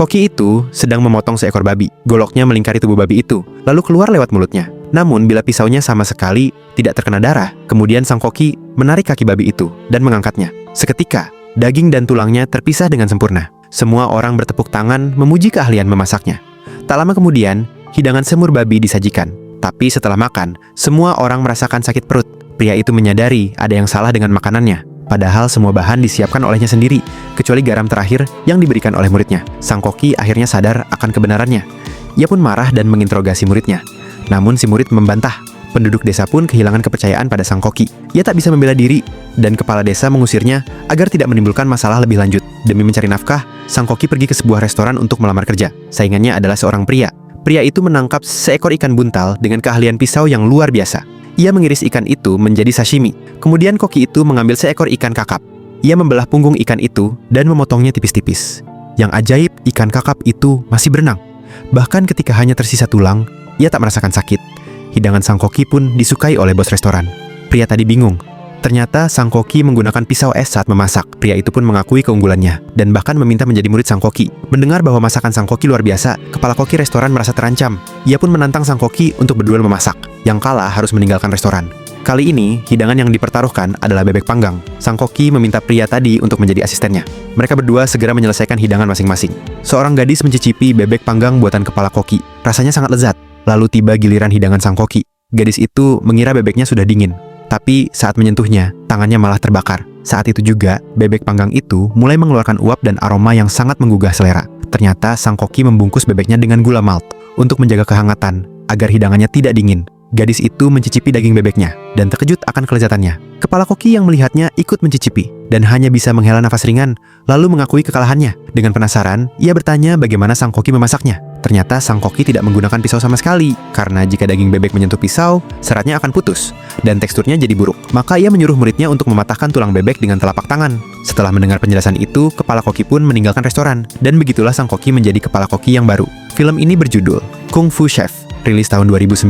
Koki itu sedang memotong seekor babi. Goloknya melingkari tubuh babi itu, lalu keluar lewat mulutnya. Namun bila pisaunya sama sekali tidak terkena darah, kemudian sang koki menarik kaki babi itu dan mengangkatnya. Seketika, daging dan tulangnya terpisah dengan sempurna. Semua orang bertepuk tangan memuji keahlian memasaknya. Tak lama kemudian, hidangan semur babi disajikan. Tapi setelah makan, semua orang merasakan sakit perut. Pria itu menyadari ada yang salah dengan makanannya. Padahal semua bahan disiapkan olehnya sendiri, kecuali garam terakhir yang diberikan oleh muridnya. Sang koki akhirnya sadar akan kebenarannya. Ia pun marah dan menginterogasi muridnya. Namun si murid membantah. Penduduk desa pun kehilangan kepercayaan pada sang koki. Ia tak bisa membela diri, dan kepala desa mengusirnya agar tidak menimbulkan masalah lebih lanjut. Demi mencari nafkah, sang koki pergi ke sebuah restoran untuk melamar kerja. Saingannya adalah seorang pria. Pria itu menangkap seekor ikan buntal dengan keahlian pisau yang luar biasa. Ia mengiris ikan itu menjadi sashimi. Kemudian koki itu mengambil seekor ikan kakap. Ia membelah punggung ikan itu dan memotongnya tipis-tipis. Yang ajaib, ikan kakap itu masih berenang. Bahkan ketika hanya tersisa tulang, ia tak merasakan sakit. Hidangan sang koki pun disukai oleh bos restoran. Pria tadi bingung. Ternyata sang koki menggunakan pisau es saat memasak. Pria itu pun mengakui keunggulannya dan bahkan meminta menjadi murid sang koki. Mendengar bahwa masakan sang koki luar biasa, kepala koki restoran merasa terancam. Ia pun menantang sang koki untuk berduel memasak. Yang kalah harus meninggalkan restoran. Kali ini, hidangan yang dipertaruhkan adalah bebek panggang. Sang koki meminta pria tadi untuk menjadi asistennya. Mereka berdua segera menyelesaikan hidangan masing-masing. Seorang gadis mencicipi bebek panggang buatan kepala koki. Rasanya sangat lezat. Lalu tiba giliran hidangan sang koki. Gadis itu mengira bebeknya sudah dingin. Tapi saat menyentuhnya, tangannya malah terbakar. Saat itu juga, bebek panggang itu mulai mengeluarkan uap dan aroma yang sangat menggugah selera. Ternyata sang koki membungkus bebeknya dengan gula malt untuk menjaga kehangatan agar hidangannya tidak dingin. Gadis itu mencicipi daging bebeknya dan terkejut akan kelezatannya. Kepala koki yang melihatnya ikut mencicipi dan hanya bisa menghela nafas ringan lalu mengakui kekalahannya. Dengan penasaran, ia bertanya bagaimana sang koki memasaknya. Ternyata sang koki tidak menggunakan pisau sama sekali karena jika daging bebek menyentuh pisau, seratnya akan putus dan teksturnya jadi buruk. Maka ia menyuruh muridnya untuk mematahkan tulang bebek dengan telapak tangan. Setelah mendengar penjelasan itu, kepala koki pun meninggalkan restoran dan begitulah sang koki menjadi kepala koki yang baru. Film ini berjudul Kung Fu Chef, rilis tahun 2009